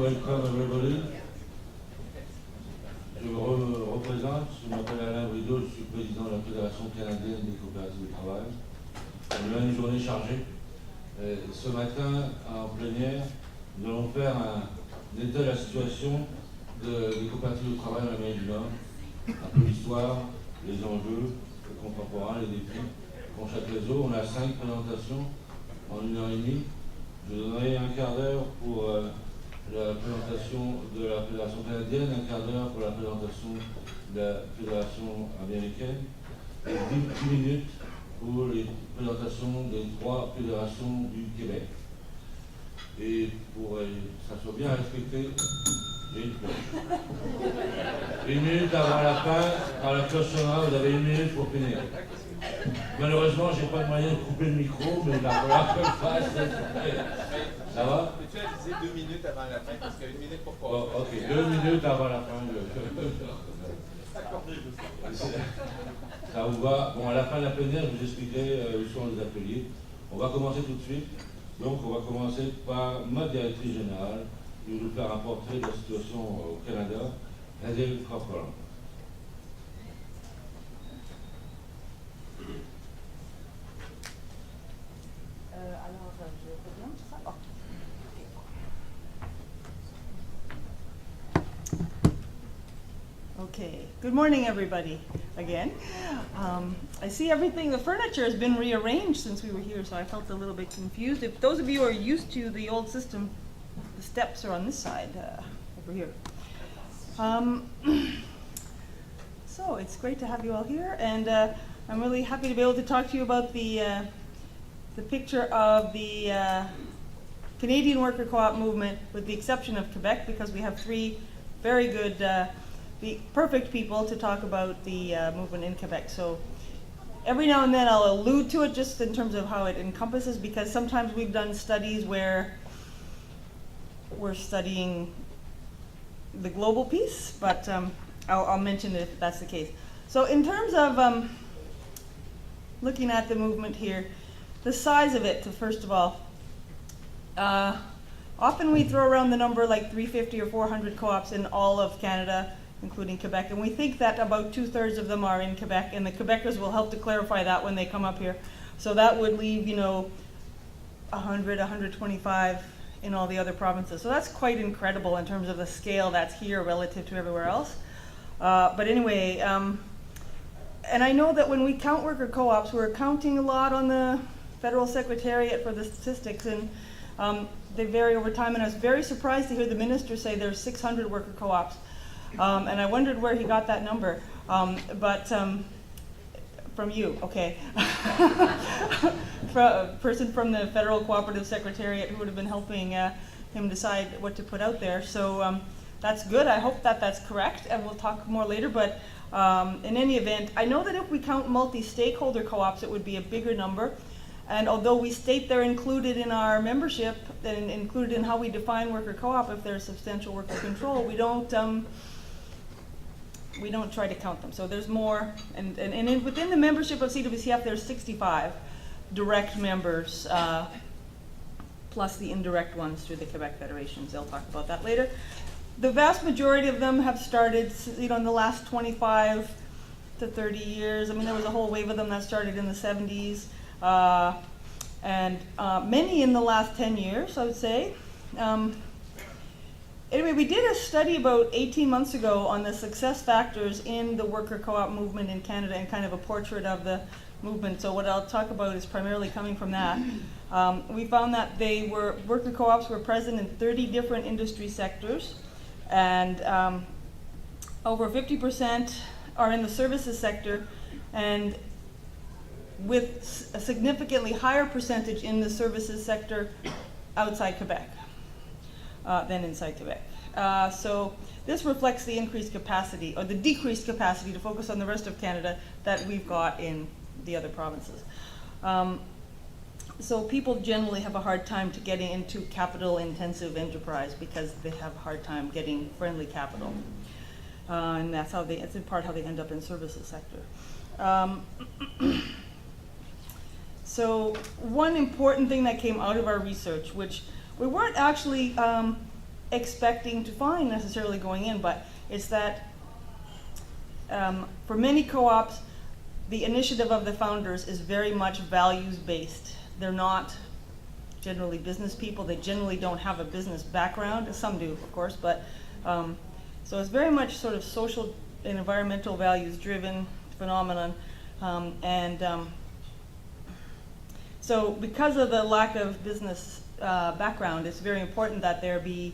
welcome everybody. Je me représente, je m'appelle Alain Brideau, je suis président de la Fédération canadienne des coopératives de travail. On a une journée chargée. Ce matin, en plénière, nous allons faire un état de la situation des coopératives de travail en Amérique du Nord, un peu l'histoire, les enjeux, les contemporains, les défis. Pour chaque réseau, on a 5 présentations en 1h30. Je donnerai un quart d'heure pour la présentation de la Fédération canadienne, un quart d'heure pour la présentation de la Fédération américaine, et 10 minutes pour les présentations des 3 fédérations du Québec. Et pour que ça soit bien respecté, j'ai une cloche. 1 minute avant la fin, quand la cloche sonnera, vous avez 1 minute pour finir. Malheureusement, je n'ai pas de moyen de couper le micro, mais il va falloir que je le fasse. Ça va? Peux-tu aviser 2 minutes avant la fin, parce qu'il y a 1 minute pour passer. Oh, ok, 2 minutes avant la fin. Ça vous va? Bon, à la fin de la plénière, je vous expliquerai où sont les ateliers. On va commencer tout de suite. Donc, on va commencer par ma directrice générale, qui va nous faire un portrait de la situation au Canada, Adèle Corcoran. Okay, good morning everybody again. I see everything, the furniture has been rearranged since we were here, so I felt a little bit confused. If those of you who are used to the old system, the steps are on this side, over here. So it's great to have you all here, and I'm really happy to be able to talk to you about the picture of the Canadian worker co-op movement, with the exception of Quebec, because we have 3 very good the perfect people to talk about the movement in Quebec. So every now and then I'll allude to it just in terms of how it encompasses, because sometimes we've done studies where we're studying the global piece, but I'll mention it if that's the case. So in terms of looking at the movement here, the size of it, first of all, often we throw around the number like 350 or 400 co-ops in all of Canada, including Quebec, and we think that about 2/3 of them are in Quebec, and the Quebecers will help to clarify that when they come up here. So that would leave, 100, 125 in all the other provinces. So that's quite incredible in terms of the scale that's here relative to everywhere else. But anyway, and I know that when we count worker co-ops, we're counting a lot on the Federal Secretariat for the statistics, and they vary over time, and I was very surprised to hear the minister say there's 600 worker co-ops. And I wondered where he got that number, but from you, okay. A person from the Federal Co-operative Secretariat who would have been helping him decide what to put out there. So that's good. I hope that that's correct, and we'll talk more later. But in any event, I know that if we count multi-stakeholder co-ops, it would be a bigger number. And although we state they're included in our membership and included in how we define worker co-op, if there's substantial worker control, we don't try to count them. So there's more, and within the membership of CWCF, there's 65 direct members, plus the indirect ones through the Quebec federations. They'll talk about that later. The vast majority of them have started, in the last 25 to 30 years. I mean, there was a whole wave of them that started in the 70s, and many in the last 10 years, I would say. Anyway, we did a study about 18 months ago on the success factors in the worker co-op movement in Canada, and kind of a portrait of the movement. So what I'll talk about is primarily coming from that. We found that worker co-ops were present in 30 different industry sectors, and over 50% are in the services sector, and with a significantly higher percentage in the services sector outside Quebec than inside Quebec. So this reflects the increased capacity, or the decreased capacity, to focus on the rest of Canada that we've got in the other provinces. So people generally have a hard time to getting into capital-intensive enterprise because they have a hard time getting friendly capital. And that's in part how they end up in services sector. So one important thing that came out of our research, which we weren't actually expecting to find necessarily going in, but it's that for many co-ops, the initiative of the founders is very much values-based. They're not generally business people. They generally don't have a business background. Some do, of course, but so it's very much sort of social and environmental values-driven phenomenon. So because of the lack of business background, it's very important that there be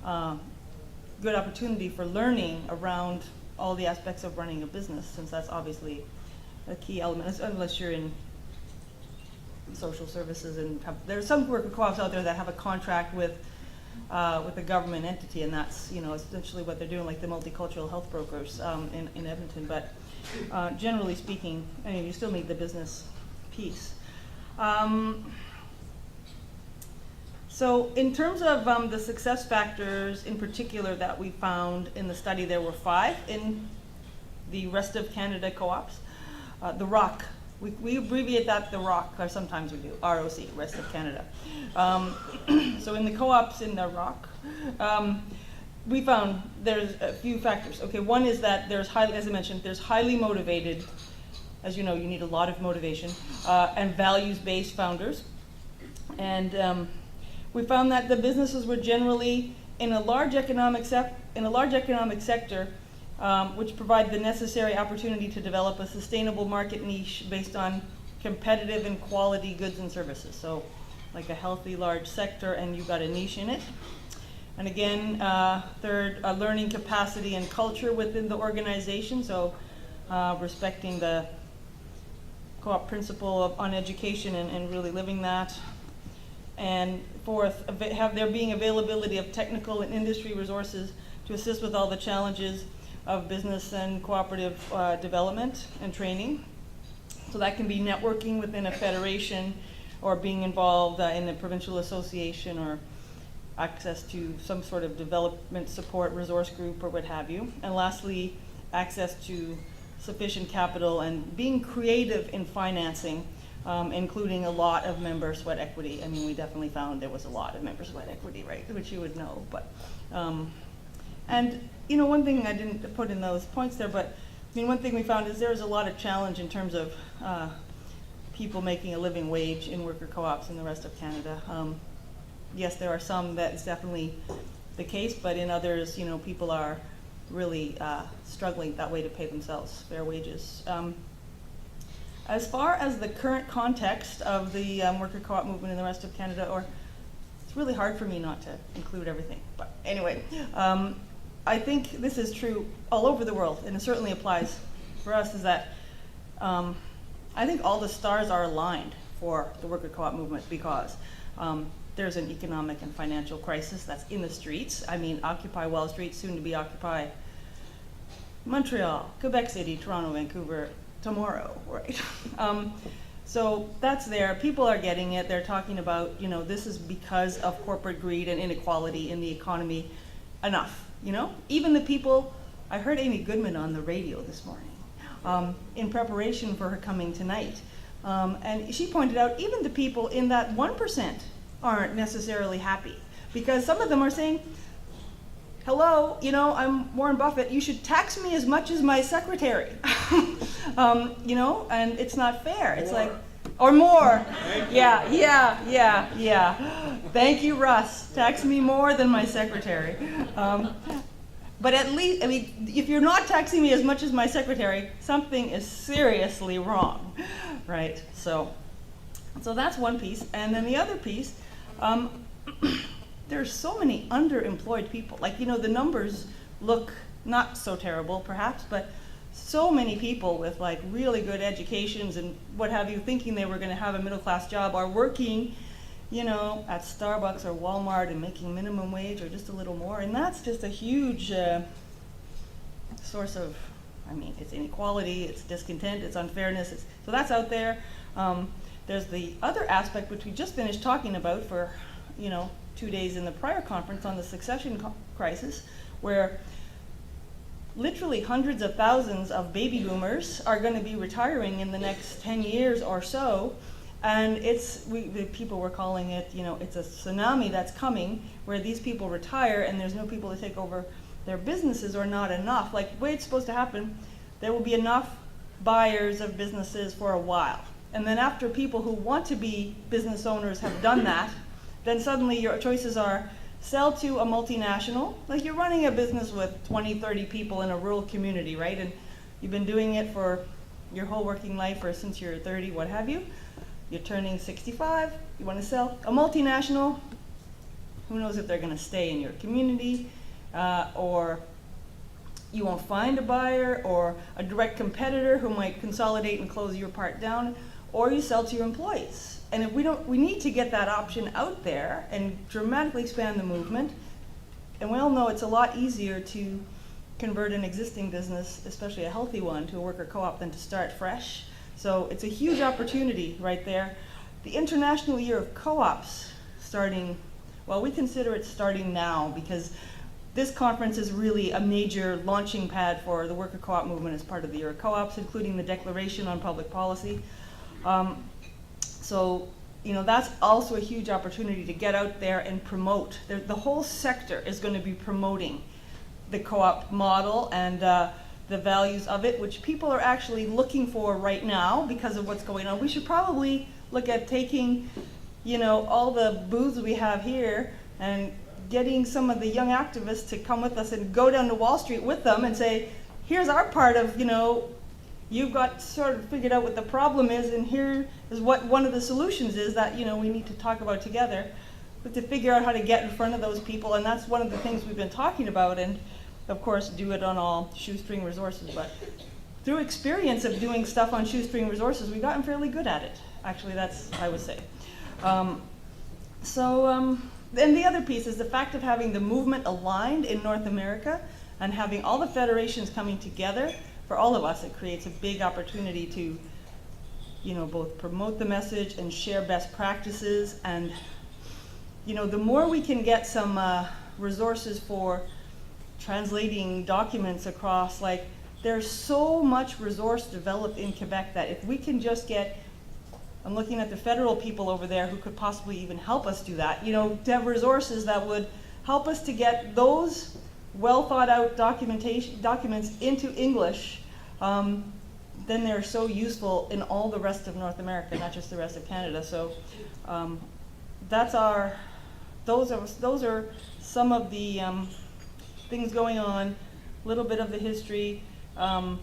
good opportunity for learning around all the aspects of running a business, since that's obviously a key element, unless you're in social services. And there's some worker co-ops out there that have a contract with a government entity, and that's, you know, essentially what they're doing, like the multicultural health brokers in Edmonton. But generally speaking, I mean, you still need the business piece. So in terms of the success factors in particular that we found in the study, there were 5 in the rest of Canada co-ops. The ROC, we abbreviate that the ROC, or sometimes we do, ROC, rest of Canada. So in the co-ops in the ROC, we found there's a few factors. Okay, one is that there's as I mentioned, there's highly motivated, as you know, you need a lot of motivation, and values-based founders. And we found that the businesses were generally in a large economic sector, which provide the necessary opportunity to develop a sustainable market niche based on competitive and quality goods and services. So like a healthy large sector, and you've got a niche in it. And again, third, a learning capacity and culture within the organization, so respecting the co-op principle on education and really living that. And fourth, there being availability of technical and industry resources to assist with all the challenges of business and cooperative development and training. So that can be networking within a federation, or being involved in a provincial association, or access to some sort of development support resource group or what have you. And lastly, access to sufficient capital and being creative in financing, including a lot of member sweat equity. I mean, we definitely found there was a lot of member sweat equity, right, which you would know. But and you know, one thing I didn't put in those points there, but I mean, one thing we found is there's a lot of challenge in terms of people making a living wage in worker co-ops in the rest of Canada. Yes, there are some that is definitely the case, but in others, you know, people are really struggling that way to pay themselves fair wages. As far as the current context of the worker co-op movement in the rest of Canada, or it's really hard for me not to include everything, but anyway, I think this is true all over the world, and it certainly applies for us, is that I think all the stars are aligned for the worker co-op movement, because there's an economic and financial crisis that's in the streets. I mean, Occupy Wall Street, soon to be Occupy Montreal, Quebec City, Toronto, Vancouver, tomorrow, right? So that's there. People are getting it. They're talking about, you know, this is because of corporate greed and inequality in the economy. Enough, you know? Even the people, I heard Amy Goodman on the radio this morning in preparation for her coming tonight. And she pointed out even the people in that 1% aren't necessarily happy, because some of them are saying, hello, you know, I'm Warren Buffett, you should tax me as much as my secretary. You know, and it's not fair. It's like, or more. Yeah. Thank you, Russ. Tax me more than my secretary. But at least, I mean, if you're not taxing me as much as my secretary, something is seriously wrong, right? So that's one piece. And then the other piece, there's so many underemployed people. Like, you know, the numbers look not so terrible, perhaps, but so many people with like really good educations and what have you, thinking they were going to have a middle-class job, are working, you know, at Starbucks or Walmart and making minimum wage or just a little more. And that's just a huge source of, I mean, it's inequality, it's discontent, it's unfairness. So that's out there. There's the other aspect, which we just finished talking about for, you know, 2 days in the prior conference on the succession crisis, where literally hundreds of thousands of baby boomers are going to be retiring in the next 10 years or so, And the people were calling it, it's a tsunami that's coming where these people retire and there's no people to take over their businesses or not enough. Like the way it's supposed to happen, there will be enough buyers of businesses for a while. And then after people who want to be business owners have done that, then suddenly your choices are sell to a multinational, like you're running a business with 20, 30 people in a rural community, right? And you've been doing it for your whole working life or since you're 30, what have you. You're turning 65, you want to sell. A multinational, who knows if they're going to stay in your community, or you won't find a buyer, or a direct competitor who might consolidate and close your part down, or you sell to your employees. And if we need to get that option out there and dramatically expand the movement. And we all know it's a lot easier to convert an existing business, especially a healthy one, to a worker co-op than to start fresh. So it's a huge opportunity right there. The International Year of Co-ops starting, well, we consider it starting now because this conference is really a major launching pad for the worker co-op movement as part of the Year of Co-ops, including the Declaration on Public Policy. So, that's also a huge opportunity to get out there and promote. The whole sector is going to be promoting the co-op model and the values of it, which people are actually looking for right now because of what's going on. We should probably look at taking, all the booths we have here and getting some of the young activists to come with us and go down to Wall Street with them and say, here's our part of, you've got sort of figured out what the problem is, and here is what one of the solutions is that, we need to talk about together, but to figure out how to get in front of those people. And that's one of the things we've been talking about, and of course do it on all shoestring resources. But through experience of doing stuff on shoestring resources, we've gotten fairly good at it. Actually, that's, I would say. Then the other piece is the fact of having the movement aligned in North America and having all the federations coming together. For all of us, it creates a big opportunity to, both promote the message and share best practices. And, the more we can get some resources for translating documents across, there's so much resource developed in Quebec that if we can just get, I'm looking at the federal people over there who could possibly even help us do that, to have resources that would help us to get those well thought out documents into English, then they're so useful in all the rest of North America, not just the rest of Canada. So those are some of the things going on, a little bit of the history, and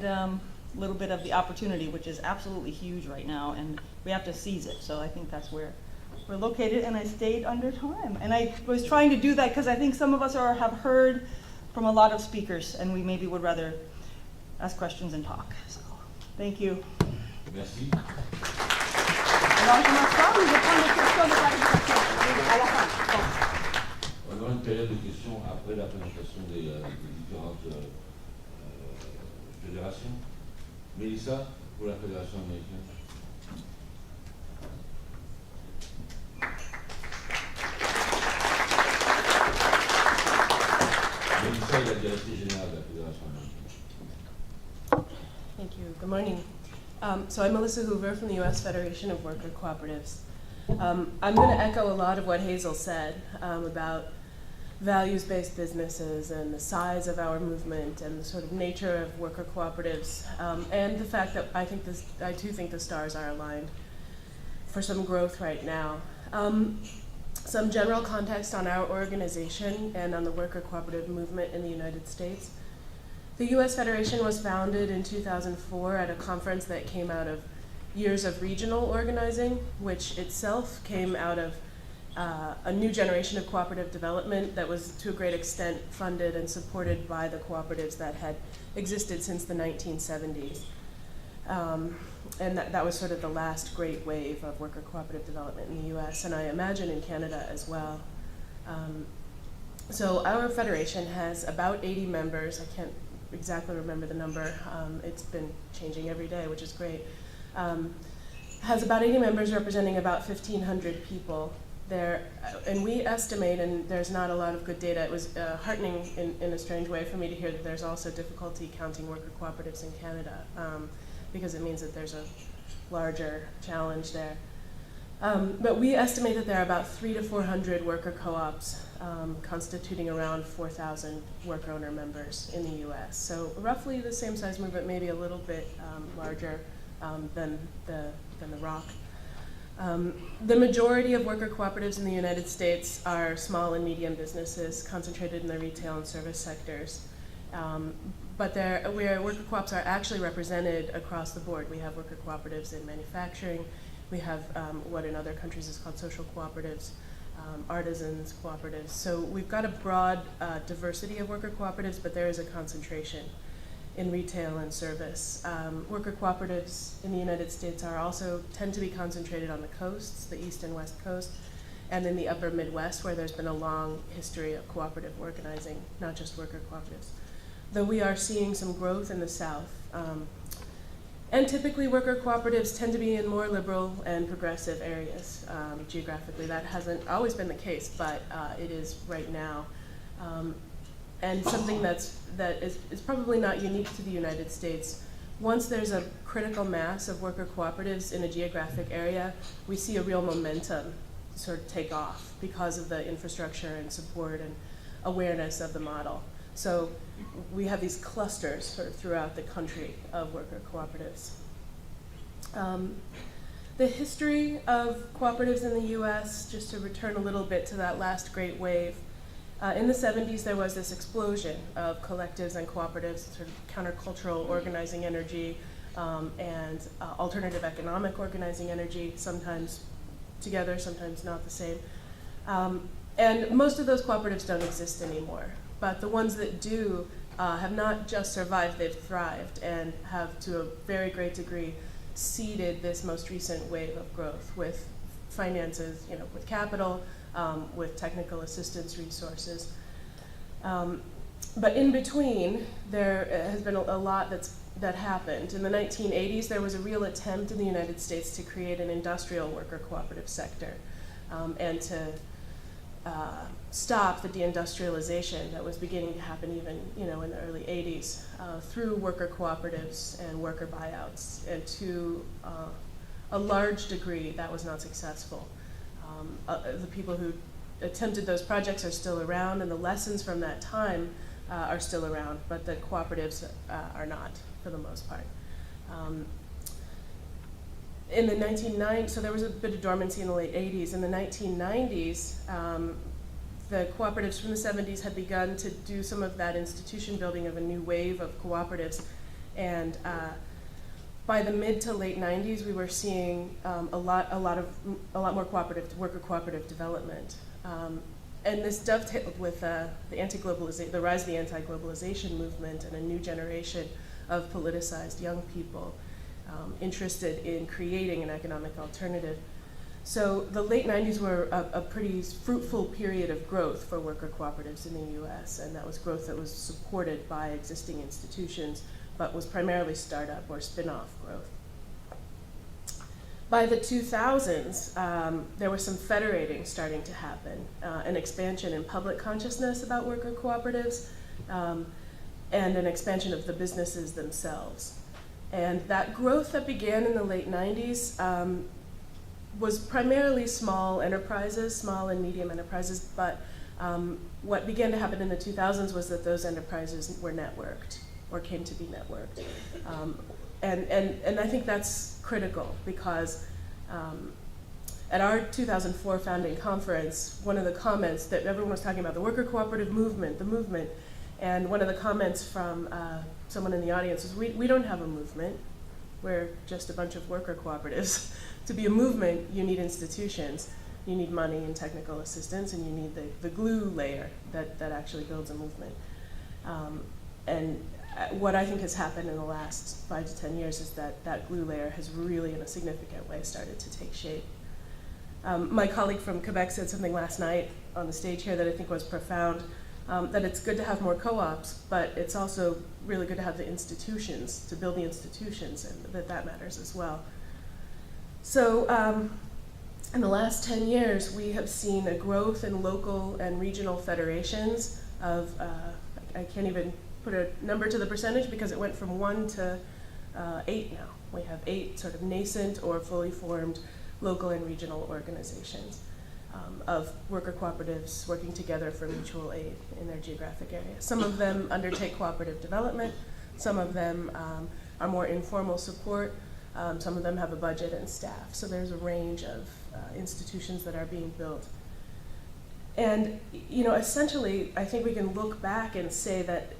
a little bit of the opportunity, which is absolutely huge right now, and we have to seize it. So I think that's where we're located, and I stayed under time. And I was trying to do that because I think some of us have heard from a lot of speakers, and we maybe would rather ask questions and talk. So, thank you. Merci. On aura une période de questions après la présentation des différentes fédérations. Mélissa, pour la Fédération américaine. Mélissa est la directrice générale de la Fédération américaine. Thank you. Good morning. So I'm Melissa Hoover from the U.S. Federation of Worker Cooperatives. I'm going to echo a lot of what Hazel said about values-based businesses and the size of our movement and the sort of nature of worker cooperatives, and the fact that I too think the stars are aligned for some growth right now. Some general context on our organization and on the worker cooperative movement in the United States. The U.S. Federation was founded in 2004 at a conference that came out of years of regional organizing, which itself came out of a new generation of cooperative development that was to a great extent funded and supported by the cooperatives that had existed since the 1970s. And that was sort of the last great wave of worker cooperative development in the US, and I imagine in Canada as well. So our federation has about 80 members. I can't exactly remember the number. It's been changing every day, which is great. Has about 80 members representing about 1,500 people there, and we estimate, and there's not a lot of good data, it was heartening in a strange way for me to hear that there's also difficulty counting worker cooperatives in Canada, because it means that there's larger challenge there. But we estimate that there are about 300 to 400 worker co-ops constituting around 4,000 worker-owner members in the US. So roughly the same size movement, maybe a little bit larger than the ROC. The majority of worker cooperatives in the United States are small and medium businesses concentrated in the retail and service sectors. But worker co-ops are actually represented across the board. We have worker cooperatives in manufacturing. We have what in other countries is called social cooperatives, artisans cooperatives. So we've got a broad diversity of worker cooperatives, but there is a concentration in retail and service. Worker cooperatives in the United States tend to be concentrated on the coasts, the east and west coast, and in the upper Midwest, where there's been a long history of cooperative organizing, not just worker cooperatives. Though we are seeing some growth in the South. And typically worker cooperatives tend to be in more liberal and progressive areas geographically. That hasn't always been the case, but it is right now. And something that is probably not unique to the United States. Once there's a critical mass of worker cooperatives in a geographic area, we see a real momentum sort of take off because of the infrastructure and support and awareness of the model. So we have these clusters sort of throughout the country of worker cooperatives. The history of cooperatives in the US, just to return a little bit to that last great wave, in the 70s, there was this explosion of collectives and cooperatives, sort of countercultural organizing energy, and alternative economic organizing energy, sometimes together, sometimes not the same. And most of those cooperatives don't exist anymore. But the ones that do have not just survived, they've thrived and have, to a very great degree, seeded this most recent wave of growth with finances, with capital, with technical assistance resources. But in between, there has been a lot that happened. In the 1980s, there was a real attempt in the United States to create an industrial worker cooperative sector and to stop the deindustrialization that was beginning to happen even in the early 80s through worker cooperatives and worker buyouts. And to a large degree, that was not successful. The people who attempted those projects are still around, and the lessons from that time are still around, but the cooperatives are not, for the most part. In the 1990s, so there was a bit of dormancy in the late 80s. In the 1990s, the cooperatives from the 70s had begun to do some of that institution building of a new wave of cooperatives, and by the mid to late 90s, we were seeing a lot more worker cooperative development, and this dovetailed with the rise of the anti-globalization movement and a new generation of politicized young people interested in creating an economic alternative. So the late 90s were a pretty fruitful period of growth for worker cooperatives in the US, and that was growth that was supported by existing institutions, but was primarily startup or spin-off growth. By the 2000s, there was some federating starting to happen, an expansion in public consciousness about worker cooperatives, and an expansion of the businesses themselves. And that growth that began in the late 90s was primarily small enterprises, small and medium enterprises, but what began to happen in the 2000s was that those enterprises were networked, or came to be networked. And I think that's critical because at our 2004 founding conference, one of the comments that everyone was talking about, the worker cooperative movement, and one of the comments from someone in the audience was, we don't have a movement, we're just a bunch of worker cooperatives. To be a movement, you need institutions, you need money and technical assistance, and you need the glue layer that actually builds a movement. And what I think has happened in the last 5 to 10 years is that glue layer has really, in a significant way, started to take shape. My colleague from Quebec said something last night on the stage here that I think was profound, that it's good to have more co-ops, but it's also really good to have the institutions, to build the institutions, and that matters as well. So in the last 10 years, we have seen a growth in local and regional federations of, I can't even put a number to the percentage because it went from 1 to 8 now. We have 8 sort of nascent or fully formed local and regional organizations of worker cooperatives working together for mutual aid in their geographic area. Some of them undertake cooperative development. Some of them are more informal support. Some of them have a budget and staff. So there's a range of institutions that are being built. And essentially, I think we can look back and say that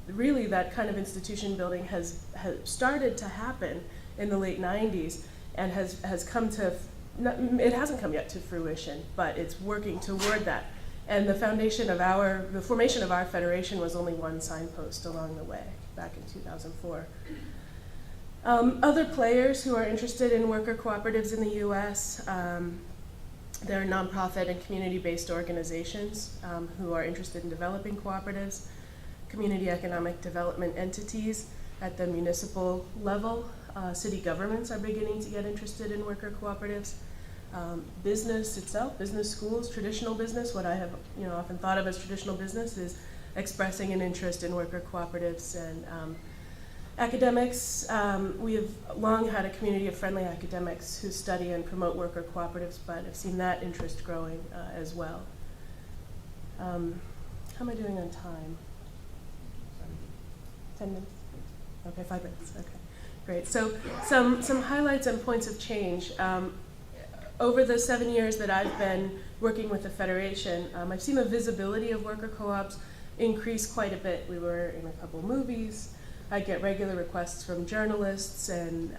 really that kind of institution building has started to happen in the late 90s and has come to, it hasn't come yet to fruition, but it's working toward that. And the formation of our federation was only one signpost along the way back in 2004. Other players who are interested in worker cooperatives in the US, there are nonprofit and community-based organizations who are interested in developing cooperatives, community economic development entities at the municipal level. City governments are beginning to get interested in worker cooperatives. Business itself, business schools, traditional business, what I have often thought of as traditional business is expressing an interest in worker cooperatives. And academics, we have long had a community of friendly academics who study and promote worker cooperatives, but I've seen that interest growing as well. How am I doing on time? 10 minutes? Okay, 5 minutes, okay. Great, so some highlights and points of change. Over the 7 years that I've been working with the Federation, I've seen the visibility of worker co-ops increase quite a bit. We were in a couple movies. I get regular requests from journalists and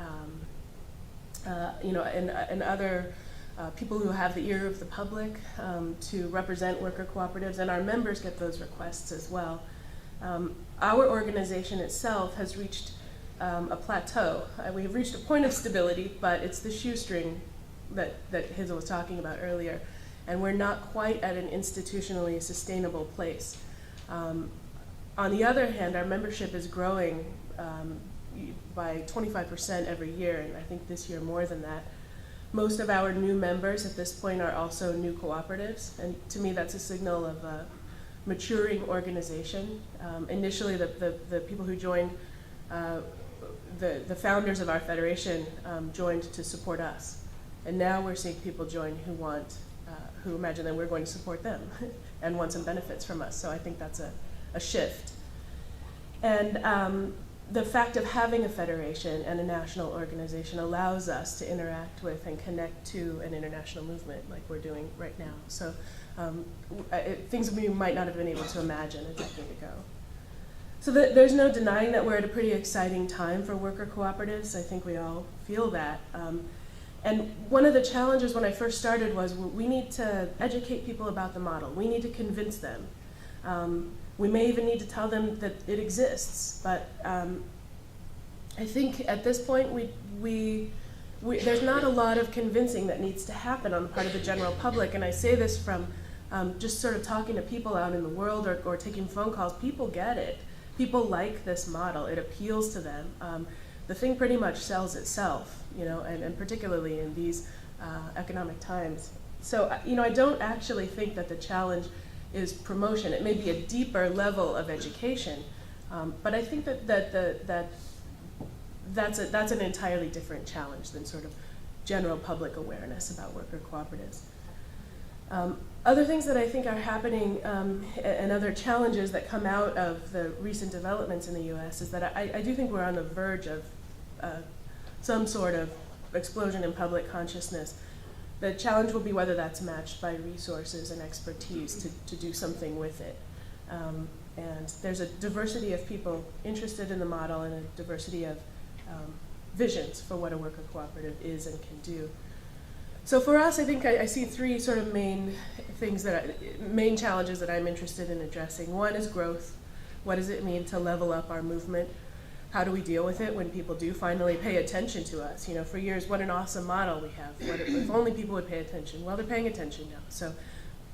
and other people who have the ear of the public to represent worker cooperatives, and our members get those requests as well. Our organization itself has reached a plateau. We have reached a point of stability, but it's the shoestring that Hazel was talking about earlier, and we're not quite at an institutionally sustainable place. On the other hand, our membership is growing by 25% every year, and I think this year more than that. Most of our new members at this point are also new cooperatives, and to me that's a signal of a maturing organization. Initially, the people who joined, the founders of our federation joined to support us. And now we're seeing people join who imagine that we're going to support them and want some benefits from us. So I think that's a shift. And the fact of having a federation and a national organization allows us to interact with and connect to an international movement like we're doing right now. So things we might not have been able to imagine a decade ago. So there's no denying that we're at a pretty exciting time for worker cooperatives. I think we all feel that. And one of the challenges when I first started was we need to educate people about the model. We need to convince them. We may even need to tell them that it exists, but I think at this point there's not a lot of convincing that needs to happen on the part of the general public, and I say this from just sort of talking to people out in the world or taking phone calls. People get it. People like this model. It appeals to them. The thing pretty much sells itself, and particularly in these economic times. So, I don't actually think that the challenge is promotion. It may be a deeper level of education, but I think that's an entirely different challenge than sort of general public awareness about worker cooperatives. Other things that I think are happening and other challenges that come out of the recent developments in the US is that I do think we're on the verge of some sort of explosion in public consciousness. The challenge will be whether that's matched by resources and expertise to do something with it. And there's a diversity of people interested in the model and a diversity of visions for what a worker cooperative is and can do. So for us, I think I see 3 sort of main challenges that I'm interested in addressing. One is growth. What does it mean to level up our movement? How do we deal with it when people do finally pay attention to us? For years, what an awesome model we have. If only people would pay attention. Well, they're paying attention now. So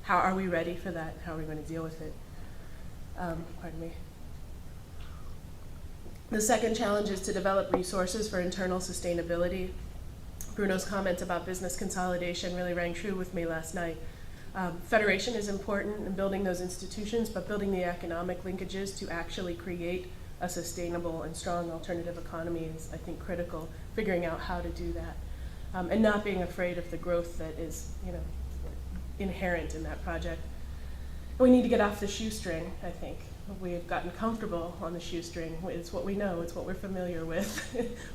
how are we ready for that? How are we going to deal with it? Pardon me. The second challenge is to develop resources for internal sustainability. Bruno's comment about business consolidation really rang true with me last night. Federation is important in building those institutions, but building the economic linkages to actually create a sustainable and strong alternative economy is, I think, critical, figuring out how to do that. And not being afraid of the growth that is, inherent in that project. We need to get off the shoestring, I think. We've gotten comfortable on the shoestring. It's what we know, it's what we're familiar with.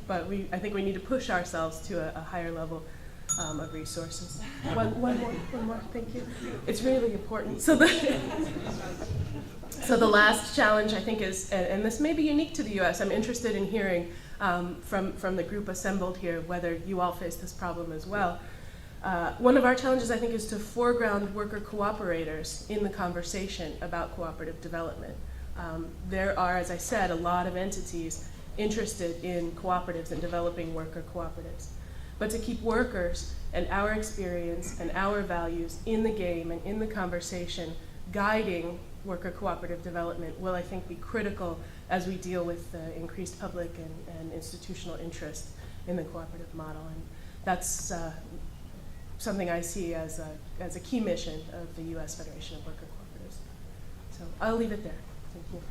But I think we need to push ourselves to a higher level of resources. One more, thank you. It's really important. So the last challenge, I think, is, and this may be unique to the US, I'm interested in hearing from the group assembled here whether you all face this problem as well. One of our challenges, I think, is to foreground worker cooperators in the conversation about cooperative development. There are, as I said, a lot of entities interested in cooperatives and developing worker cooperatives. But to keep workers and our experience and our values in the game and in the conversation guiding worker cooperative development will, I think, be critical as we deal with the increased public and institutional interest in the cooperative model. And that's something I see as a key mission of the U.S. Federation of Worker Cooperatives. So I'll leave it there. Thank you.